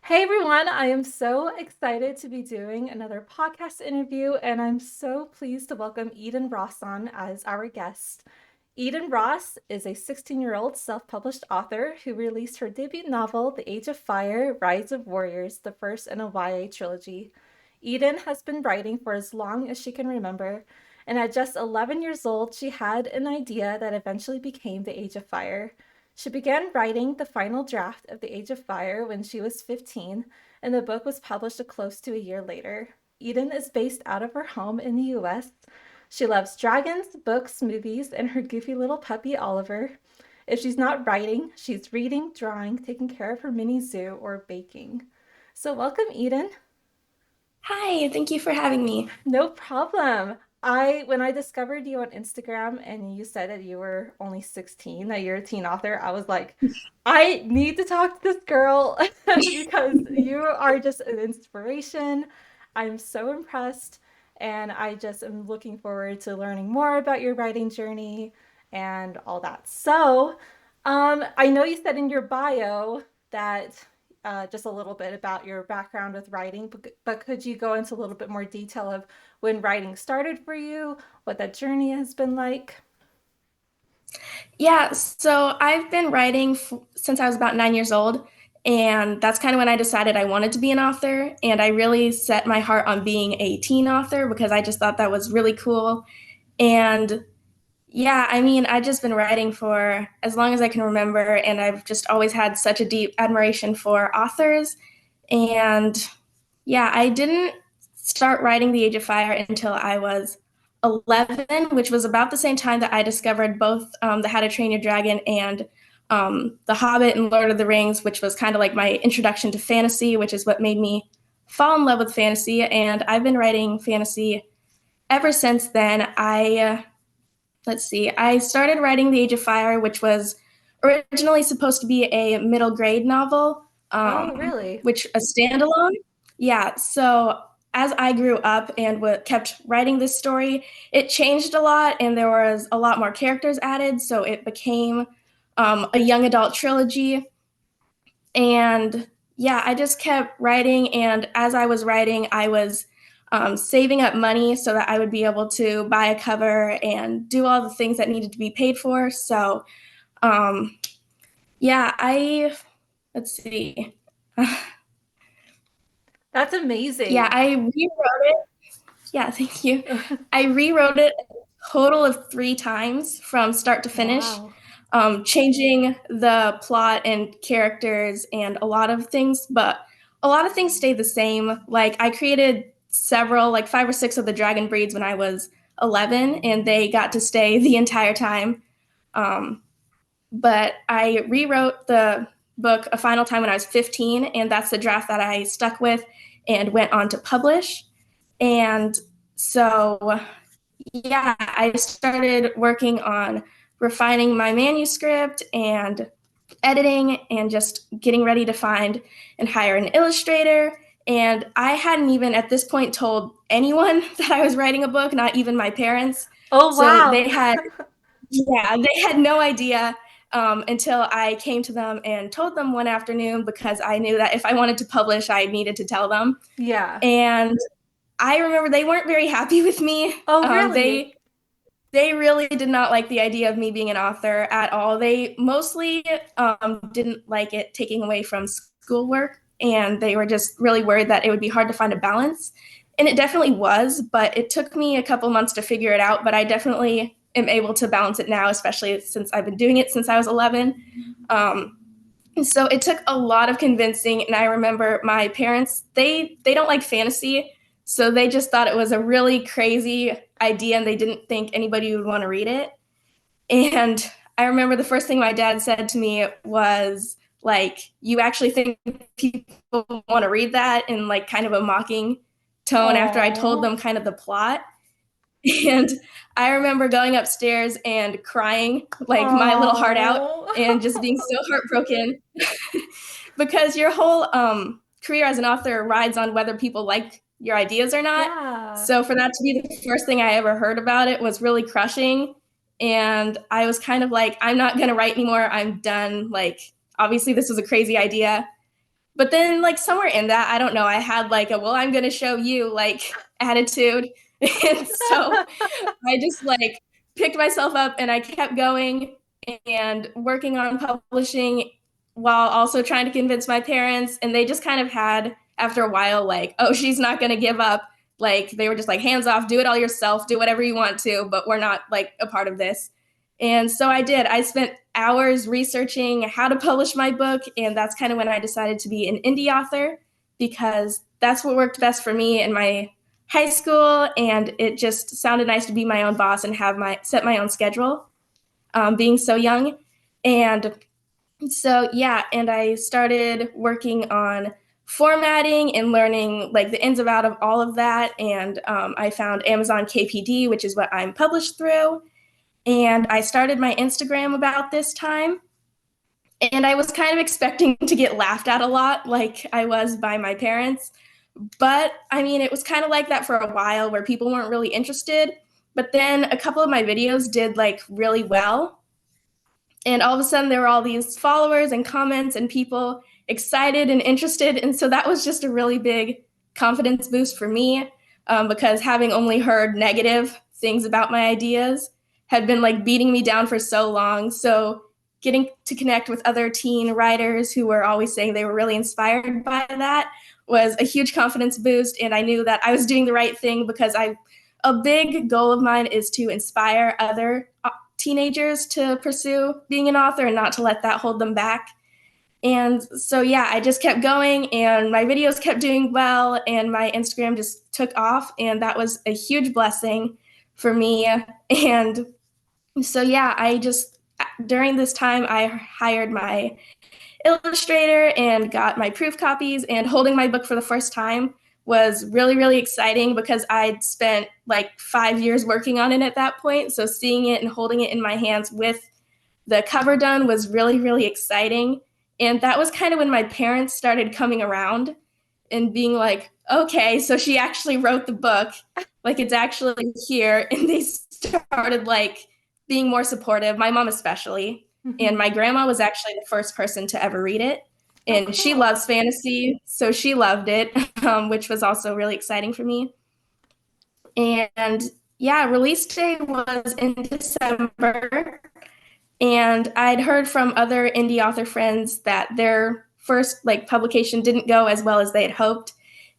Hey everyone, I am so excited to be doing another podcast interview, and I'm so pleased to welcome Eden Ross on as our guest. Eden Ross is a 16-year-old self-published author who released her debut novel, The Age of Fire: Rise of Warriors, the first in a YA trilogy. Eden has been writing for as long as she can remember, and at just 11 years old, she had an idea that eventually became The Age of Fire. She began writing the final draft of The Age of Fire when she was 15, and the book was published close to a year later. Eden is based out of her home in the US. She loves dragons, books, movies, and her goofy little puppy Oliver. If she's not writing, she's reading, drawing, taking care of her mini zoo, or baking. So, welcome, Eden. Hi, thank you for having me. No problem. When I discovered you on Instagram and you said that you were only 16, that you're a teen author, I was like, I need to talk to this girl because you are just an inspiration. I'm so impressed, and I just am looking forward to learning more about your writing journey and all that. So, I know you said in your bio that just a little bit about your background with writing, but could you go into a little bit more detail of when writing started for you, what that journey has been like? Yeah, so I've been writing since I was about 9 years old, and that's kind of when I decided I wanted to be an author. And I really set my heart on being a teen author because I just thought that was really cool. And yeah, I mean, I've just been writing for as long as I can remember, and I've just always had such a deep admiration for authors. And yeah, I didn't start writing The Age of Fire until I was 11, which was about the same time that I discovered both the How to Train Your Dragon and The Hobbit and Lord of the Rings, which was kind of like my introduction to fantasy, which is what made me fall in love with fantasy. And I've been writing fantasy ever since then. Let's see, I started writing The Age of Fire, which was originally supposed to be a middle grade novel, Oh, really? which a standalone. Yeah, so as I grew up and kept writing this story, it changed a lot, and there was a lot more characters added. So it became a young adult trilogy, and yeah, I just kept writing. And as I was writing, I was saving up money so that I would be able to buy a cover and do all the things that needed to be paid for. So um, yeah, let's see. That's Yeah, amazing. I rewrote it. Yeah, thank you. I rewrote it a total of 3 times from start to finish, Wow. changing the plot and characters and a lot of things, but a lot of things stayed the same. Like, I created several, like 5 or 6 of the dragon breeds when I was 11, and they got to stay the entire time. Um, but I rewrote the book a final time when I was 15, and that's the draft that I stuck with and went on to publish. And so, yeah, I started working on refining my manuscript and editing and just getting ready to find and hire an illustrator. And I hadn't even at this point told anyone that I was writing a book, not even my parents. Oh, So wow. they had no idea until I came to them and told them one afternoon because I knew that if I wanted to publish, I needed to tell them. Yeah. And I remember they weren't very happy with me. Oh, Um, really? they they really did not like the idea of me being an author at all. They mostly didn't like it taking away from schoolwork, and they were just really worried that it would be hard to find a balance. And it definitely was, but it took me a couple months to figure it out. But I definitely am able to balance it now, especially since I've been doing it since I was 11. Um, so it took a lot of convincing, and I remember my parents, they don't like fantasy, so they just thought it was a really crazy idea and they didn't think anybody would want to read it. And I remember the first thing my dad said to me was like, "You actually think people want to read that?" in like kind of a mocking tone after I told Oh. them kind of the plot. And I remember going upstairs and crying like my little heart out and just being Oh. so heartbroken because your whole career as an author rides on whether people like your ideas or not. Yeah. So for that to be the first thing I ever heard about it was really crushing. And I was kind of like, I'm not going to write anymore. I'm done. Like, obviously, this was a crazy idea. But then like somewhere in that, I don't know, I had like a well, I'm gonna show you like attitude. And so I just like picked myself up and I kept going and working on publishing while also trying to convince my parents. And they just kind of had, after a while, like, oh, she's not going to give up. Like, they were just like, hands off, do it all yourself, do whatever you want to, but we're not like a part of this. And so I did. I spent hours researching how to publish my book. And that's kind of when I decided to be an indie author because that's what worked best for me in my high school, and it just sounded nice to be my own boss and have my set my own schedule, being so young. And so yeah, and I started working on formatting and learning like the ins and out of all of that. And I found Amazon KPD, which is what I'm published through. And I started my Instagram about this time. And I was kind of expecting to get laughed at a lot, like I was by my parents. But I mean, it was kind of like that for a while where people weren't really interested. But then a couple of my videos did like really well. And all of a sudden, there were all these followers and comments and people excited and interested. And so that was just a really big confidence boost for me, because having only heard negative things about my ideas had been like beating me down for so long. So getting to connect with other teen writers who were always saying they were really inspired by that was a huge confidence boost. And I knew that I was doing the right thing because a big goal of mine is to inspire other teenagers to pursue being an author and not to let that hold them back. And so, yeah, I just kept going and my videos kept doing well and my Instagram just took off. And that was a huge blessing for me. And so, yeah, during this time, I hired my illustrator and got my proof copies, and holding my book for the first time was really, really exciting because I'd spent like 5 years working on it at that point. So seeing it and holding it in my hands with the cover done was really, really exciting. And that was kind of when my parents started coming around and being like, okay, so she actually wrote the book, like it's actually here. And they started like being more supportive, my mom especially. And Mhm. my grandma was actually the first person to ever read it. Oh, And she cool. loves fantasy, so she loved it, which was also really exciting for me. And yeah, release day was in December. And I'd heard from other indie author friends that their first like publication didn't go as well as they had hoped.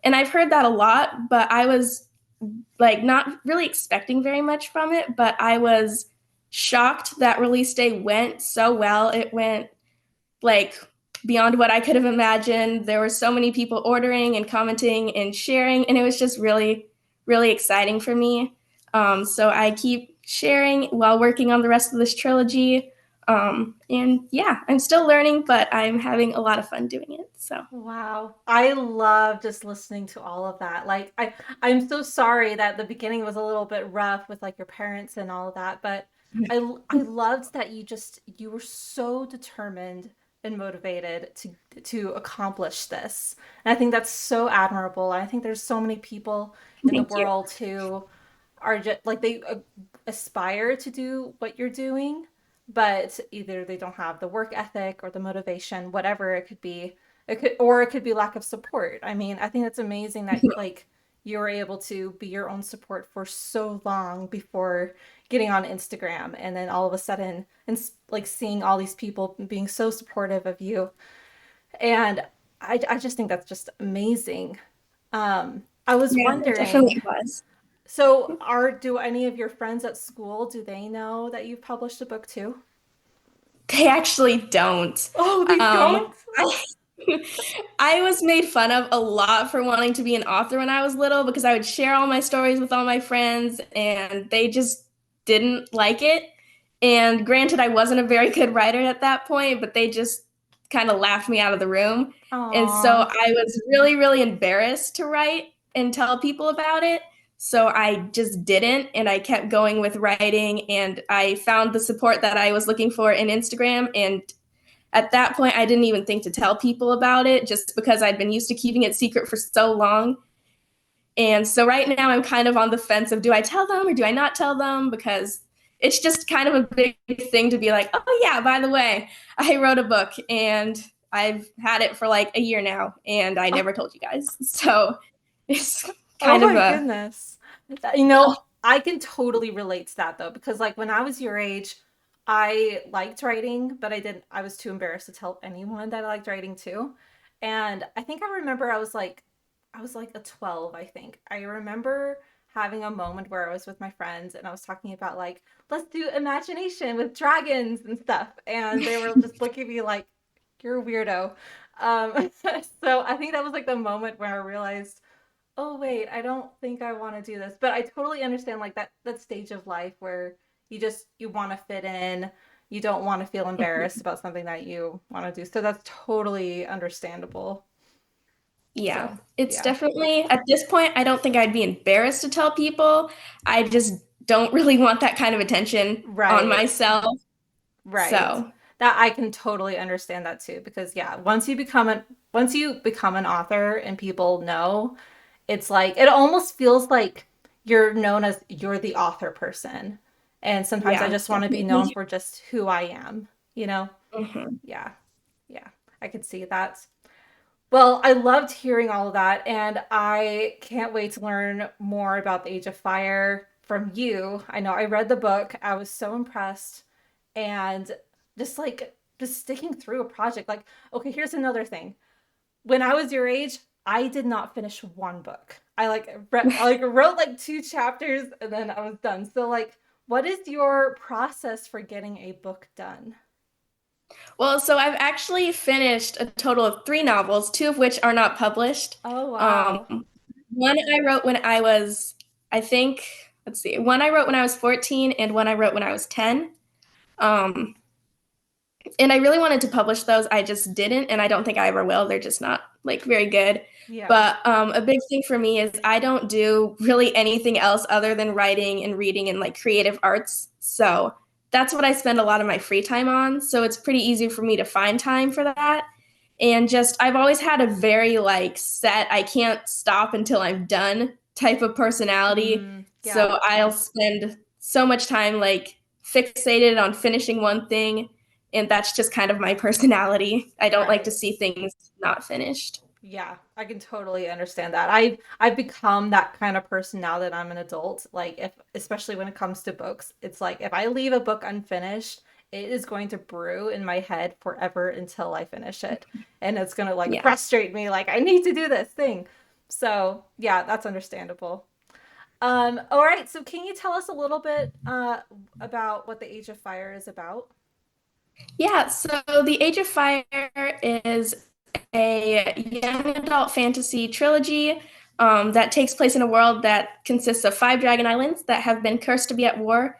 And I've heard that a lot, but I was like not really expecting very much from it, but I was shocked that release day went so well. It went like beyond what I could have imagined. There were so many people ordering and commenting and sharing, and it was just really, really exciting for me. So I keep sharing while working on the rest of this trilogy. And yeah, I'm still learning, but I'm having a lot of fun doing it. So Wow. I love just listening to all of that. Like I'm so sorry that the beginning was a little bit rough with like your parents and all of that, but I loved that you were so determined and motivated to accomplish this. And I think that's so admirable. And I think there's so many people in the thank you. world who are just like they aspire to do what you're doing, but either they don't have the work ethic or the motivation, whatever it could be. It could be lack of support. I mean, I think that's amazing that like you were able to be your own support for so long before getting on Instagram, and then all of a sudden and like seeing all these people being so supportive of you. And I just think that's just amazing. I was Yeah, it wondering, definitely was. so are do any of your friends at school, do they know that you've published a book too? They actually don't. Oh, they don't? I, I was made fun of a lot for wanting to be an author when I was little because I would share all my stories with all my friends and they just didn't like it. And granted, I wasn't a very good writer at that point, but they just kind of laughed me out of the room. And so Aw. I was really, really embarrassed to write and tell people about it. So I just didn't. And I kept going with writing. And I found the support that I was looking for in Instagram. And at that point, I didn't even think to tell people about it just because I'd been used to keeping it secret for so long. And so right now I'm kind of on the fence of do I tell them or do I not tell them? Because it's just kind of a big thing to be like, oh, yeah, by the way, I wrote a book and I've had it for like a year now, and I never told you guys. So it's Oh kind of my a goodness. You know, I can totally relate to that though, because like when I was your age, I liked writing, but I was too embarrassed to tell anyone that I liked writing too. And I think I remember I was like a 12, I think. I remember having a moment where I was with my friends and I was talking about like, let's do imagination with dragons and stuff. And they were just looking at me like, you're a weirdo. So I think that was like the moment where I realized, oh wait, I don't think I want to do this. But I totally understand like that stage of life where you want to fit in. You don't want to feel embarrassed about something that you want to do. So that's totally understandable. yeah, So, it's yeah. definitely at this point, I don't think I'd be embarrassed to tell people. I just don't really want that kind of attention on Right. myself. Right. So, That I can totally understand that too because yeah, once you become an author and people know, it's like it almost feels like you're known as you're the author person. And sometimes I yeah, just want to be known definitely. for just who I am, you know? Mhm. Yeah. Yeah. I could see that. Well, I loved hearing all of that, and I can't wait to learn more about the Age of Fire from you. I know I read the book, I was so impressed, and just sticking through a project. Like, okay, here's another thing. When I was your age, I did not finish one book. I like wrote like two chapters and then I was done. So like, what is your process for getting a book done? Well, so I've actually finished a total of 3 novels, 2 of which are not published. Oh Um, wow. one I wrote when I was, I think, let's see, one I wrote when I was 14 and one I wrote when I was 10. Um, and I really wanted to publish those. I just didn't, and I don't think I ever will. They're just not like very good. Yeah. But a big thing for me is I don't do really anything else other than writing and reading and like creative arts. So that's what I spend a lot of my free time on. So it's pretty easy for me to find time for that. And just I've always had a very like set, I can't stop until I'm done type of personality. Yeah. So I'll spend so much time like fixated on finishing one thing, and that's just kind of my personality. I don't like to Right. see things not finished. Yeah, I can totally understand that. I've become that kind of person now that I'm an adult. Like if especially when it comes to books, it's like if I leave a book unfinished, it is going to brew in my head forever until I finish it. And it's going to like Yeah. frustrate me like I need to do this thing. So, yeah, that's understandable. All right, so can you tell us a little bit about what the Age of Fire is about? Yeah, so The Age of Fire is a young adult fantasy trilogy that takes place in a world that consists of 5 dragon islands that have been cursed to be at war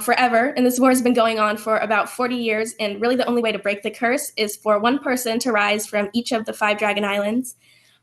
forever. And this war has been going on for about 40 years. And really, the only way to break the curse is for one person to rise from each of the 5 dragon islands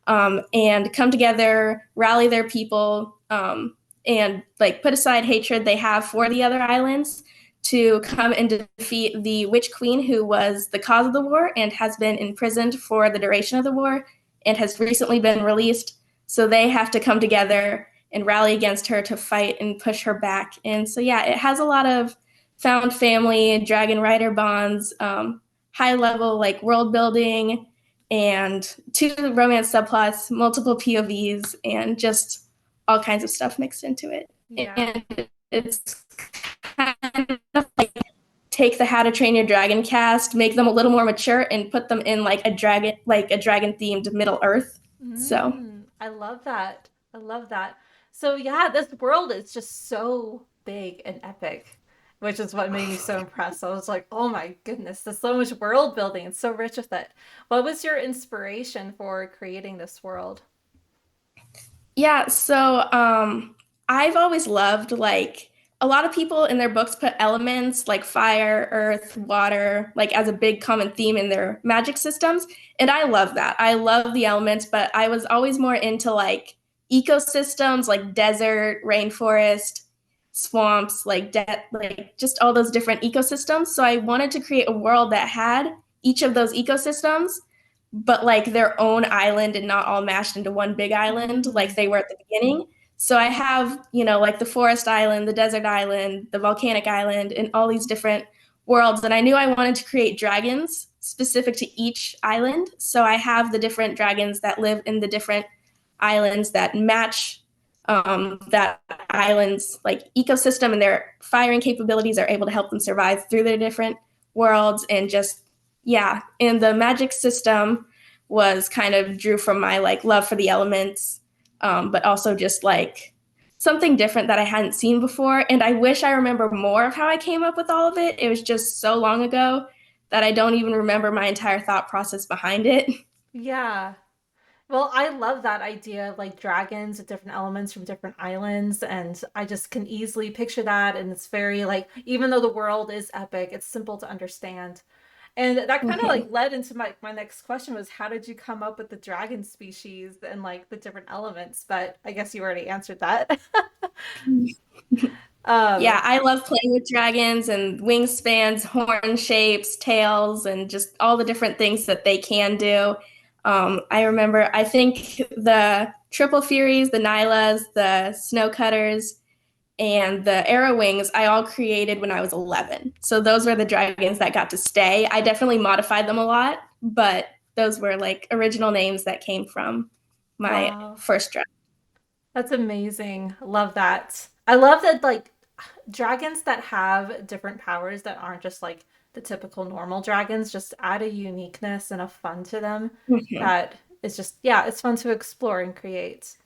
and come together, rally their people, and like put aside hatred they have for the other islands to come and defeat the witch queen who was the cause of the war and has been imprisoned for the duration of the war and has recently been released. So they have to come together and rally against her to fight and push her back. And so, yeah, it has a lot of found family, dragon rider bonds, high level like world building, and 2 romance subplots, multiple POVs, and just all kinds of stuff mixed into it. Yeah. And it's kind of like take the How to Train Your Dragon cast, make them a little more mature, and put them in like a dragon themed Middle Earth. So I love that. I love that. So yeah, this world is just so big and epic, which is what made me so impressed. I was like, oh my goodness, there's so much world building. It's so rich with it. What was your inspiration for creating this world? yeah, so I've always loved like a lot of people in their books put elements like fire, earth, water, like as a big common theme in their magic systems. And I love that. I love the elements, but I was always more into like ecosystems like desert, rainforest, swamps, like just all those different ecosystems. So I wanted to create a world that had each of those ecosystems but like their own island and not all mashed into one big island like Mm, they were at the beginning. So I have, like the forest island, the desert island, the volcanic island, and all these different worlds. And I knew I wanted to create dragons. specific to each island. So I have the different dragons that live in the different islands that match that island's like ecosystem, and their firing capabilities are able to help them survive through their different worlds. And just, yeah, and the magic system was kind of drew from my like love for the elements, but also just like something different that I hadn't seen before. And I wish I remember more of how I came up with all of it. It was just so long ago that I don't even remember my entire thought process behind it. Yeah. Well, I love that idea of like dragons with different elements from different islands, and I just can easily picture that. And it's very like, even though the world is epic, it's simple to understand. And that kind of like led into my next question was how did you come up with the dragon species and like the different elements? But I guess you already answered that. Yeah, um, I love playing with dragons and wingspans, horn shapes, tails, and just all the different things that they can do. I remember, I think the Triple Furies, the Nylas, the Snow Cutters, and the Arrow Wings, I all created when I was 11. So those were the dragons that got to stay. I definitely modified them a lot, but those were like original names that came from my wow. first dragon. That's amazing. Love that. I love that like dragons that have different powers that aren't just like the typical normal dragons just add a uniqueness and a fun to them Mhm, that is just yeah, it's fun to explore and create.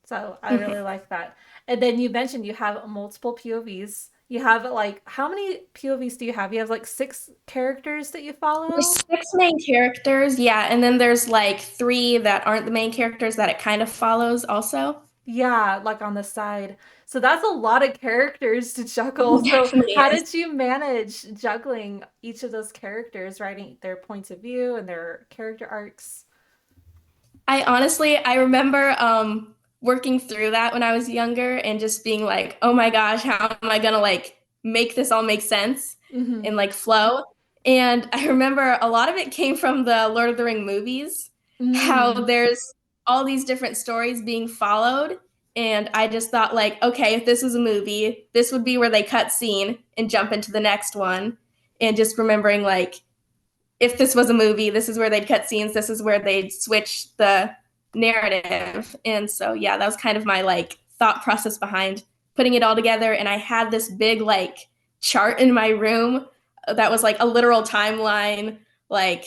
So I really mhm. like that. And then you mentioned you have multiple POVs. You have like how many POVs do you have? You have like six characters that you There's follow? six main characters, yeah, and then there's like three that aren't the main characters that it kind of follows also. Yeah, like on the side. So that's a lot of characters to juggle. It So definitely how is. did you manage juggling each of those characters, writing their points of view and their character arcs? I remember working through that when I was younger and just being like, oh my gosh, how am I gonna like make this all make sense Hmm. and like flow? And I remember a lot of it came from the Lord of the Ring movies, how Mm. there's all these different stories being followed. And I just thought like, okay, if this was a movie, this would be where they cut scene and jump into the next one. And just remembering like if this was a movie, this is where they'd cut scenes, this is where they'd switch the narrative. And so yeah, that was kind of my like thought process behind putting it all together. And I had this big like chart in my room that was like a literal timeline, like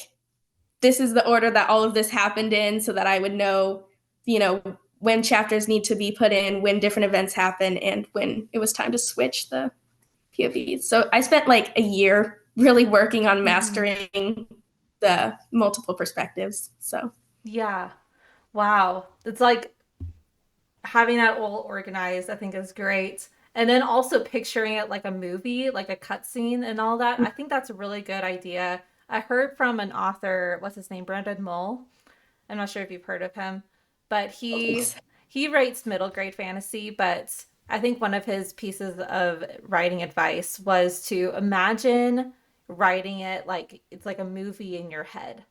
this is the order that all of this happened in so that I would know, you know, when chapters need to be put in, when different events happen, and when it was time to switch the POVs. So I spent like a year really working on Hmm. mastering the multiple perspectives. So Yeah. Wow. It's like having that all organized, I think is great. And then also picturing it like a movie, like a cutscene and all that. I think that's a really good idea. I heard from an author, what's his name, Brandon Mull. I'm not sure if you've heard of him, but thanks. he writes middle grade fantasy, but I think one of his pieces of writing advice was to imagine writing it like it's like a movie in your head.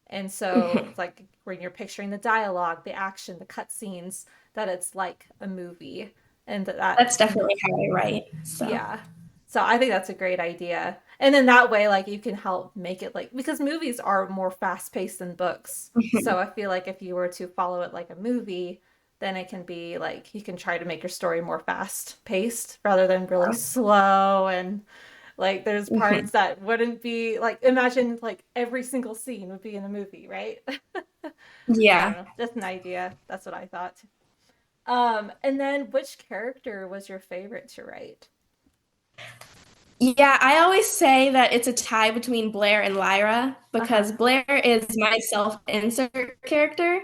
And so Mhm. it's like when you're picturing the dialogue, the action, the cutscenes, that it's like a movie and that That's can definitely how I write. So yeah. So I think that's a great idea. And then that way, like you can help make it like because movies are more fast paced than books. So mhm. I feel like if you were to follow it like a movie, then it can be like you can try to make your story more fast paced rather than really slow and like there's Mhm. parts that wouldn't be like imagine like every single scene would be in a movie, right? I don't Yeah. know. Just an idea. That's what I thought. And then which character was your favorite to write? Yeah, I always say that it's a tie between Blair and Lyra Uh-huh. because Blair is my self-insert character.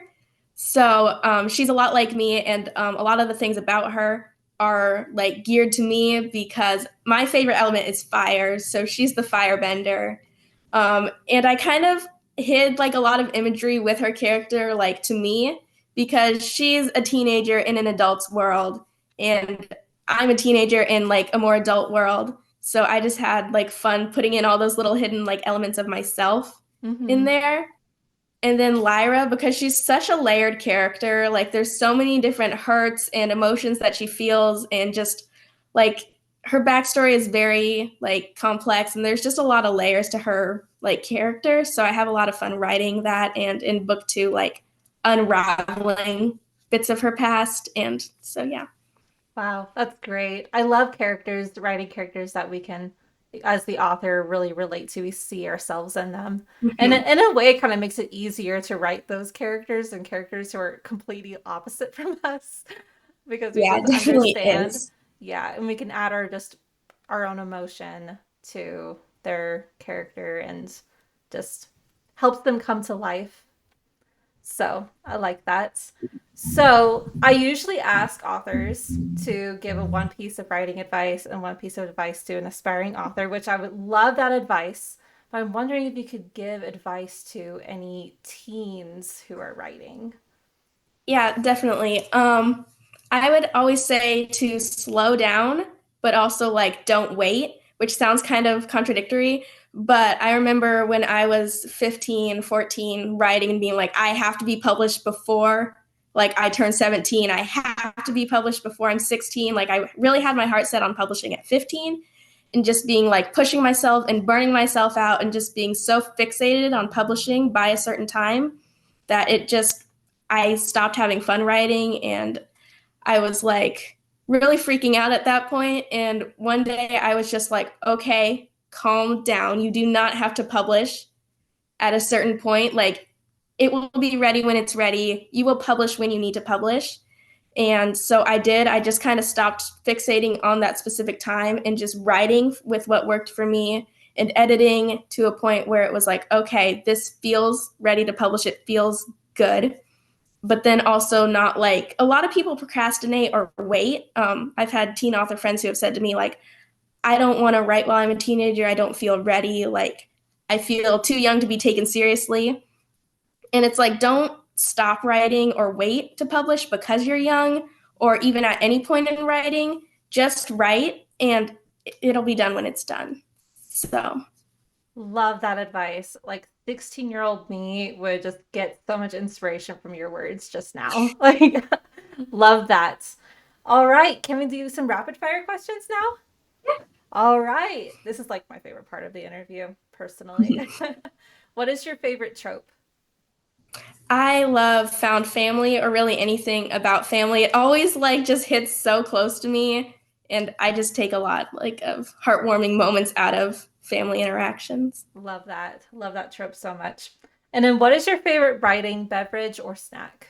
So she's a lot like me, and a lot of the things about her are like geared to me because my favorite element is fire. So she's the firebender. And I kind of hid like a lot of imagery with her character, like to me, because she's a teenager in an adult's world, and I'm a teenager in like a more adult world. So I just had like fun putting in all those little hidden like elements of myself in Mm-hmm. there. And then Lyra, because she's such a layered character, like there's so many different hurts and emotions that she feels, and just like her backstory is very like complex, and there's just a lot of layers to her like character. So I have a lot of fun writing that, and in book two, like unraveling bits of her past. And so yeah. Wow, that's great. I love characters, writing characters that we can, as the author, really relate to. We see ourselves in them. And Mm-hmm. in a way, it kind of makes it easier to write those characters and characters who are completely opposite from us because we Yeah, get it to definitely understand. is. Yeah, and we can add our own emotion to their character and just helps them come to life. So I like that. So I usually ask authors to give a one piece of writing advice and one piece of advice to an aspiring author, which I would love that advice. But I'm wondering if you could give advice to any teens who are writing. Yeah, definitely. I would always say to slow down, but also like don't wait, which sounds kind of contradictory. But I remember when I was 15, 14, writing and being like, I have to be published before like I turn 17. I have to be published before I'm 16. Like I really had my heart set on publishing at 15 and just being like pushing myself and burning myself out and just being so fixated on publishing by a certain time that it just I stopped having fun writing, and I was like really freaking out at that point. And one day I was just like, okay, calm down. You do not have to publish at a certain point. Like, it will be ready when it's ready. You will publish when you need to publish. And so I did. I just kind of stopped fixating on that specific time and just writing with what worked for me and editing to a point where it was like, okay, this feels ready to publish. It feels good, but then also not like a lot of people procrastinate or wait. I've had teen author friends who have said to me, like, I don't want to write while I'm a teenager. I don't feel ready. Like, I feel too young to be taken seriously. And it's like, don't stop writing or wait to publish because you're young or even at any point in writing. Just write and it'll be done when it's done. So, Love that advice. Like 16-year-old me would just get so much inspiration from your words just now. Like, love that. All right, can we do some rapid fire questions now? All right. This is like my favorite part of the interview, personally. What is your favorite trope? I love found family or really anything about family. It always like just hits so close to me, and I just take a lot like of heartwarming moments out of family interactions. Love that. Love that trope so much. And then what is your favorite writing beverage or snack?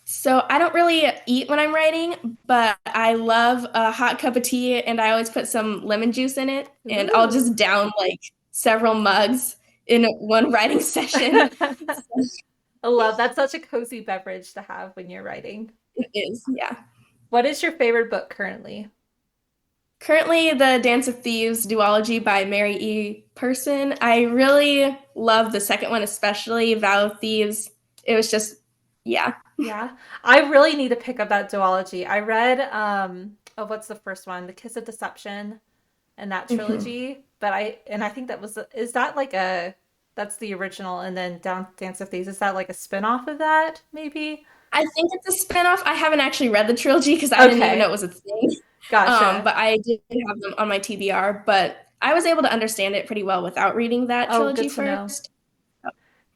So I don't really eat when I'm writing, but I love a hot cup of tea, and I always put some lemon juice in it, and I'll Ooh. just down like several mugs in one writing session. I love that's such a cozy beverage to have when you're writing. It is, yeah. What is your favorite book currently? Currently, the Dance of Thieves duology by Mary E. Person. I really love the second one, especially Vow of Thieves. It was just, yeah. Yeah. I really need to pick up that duology. I read oh what's the first one? The Kiss of Deception and that Mhm. trilogy, but I think that was is that like a that's the original and then Down Dance of Thieves is that like a spin-off of that maybe? I think it's a spinoff. I haven't actually read the trilogy because I didn't even know Okay. it was a thing. Gotcha. But I did have them on my TBR. But I was able to understand it pretty well without reading that Oh, trilogy good to know. first.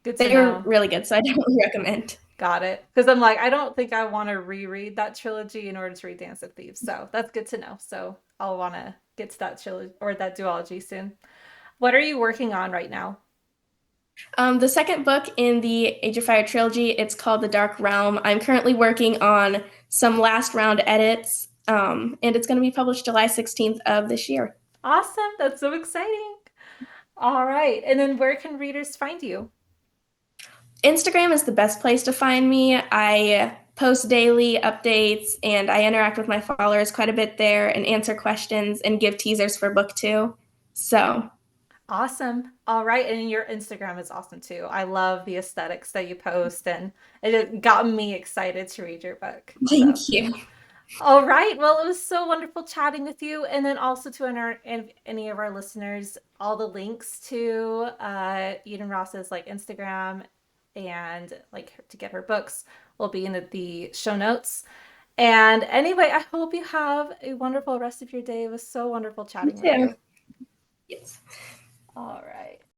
Good to They were know. really good, so I definitely recommend. Got it. Because I'm like, I don't think I want to reread that trilogy in order to read Dance of Thieves. So that's good to know. So I'll want to get to that trilogy or that duology soon. What are you working on right now? The second book in the Age of Fire trilogy, it's called The Dark Realm. I'm currently working on some last round edits, and it's going to be published July 16th of this year. Awesome. That's so exciting. All right. And then where can readers find you? Instagram is the best place to find me. I post daily updates and I interact with my followers quite a bit there and answer questions and give teasers for book two. So, Awesome. All right. And your Instagram is awesome too. I love the aesthetics that you post, and it got me excited to read your book. thank So, you. all right. Well, it was so wonderful chatting with you. And then also to any of our listeners, all the links to Eden Ross's like Instagram and like to get her books will be in the show notes. And anyway, I hope you have a wonderful rest of your day. It was so wonderful You chatting with too. you. Yes. All right.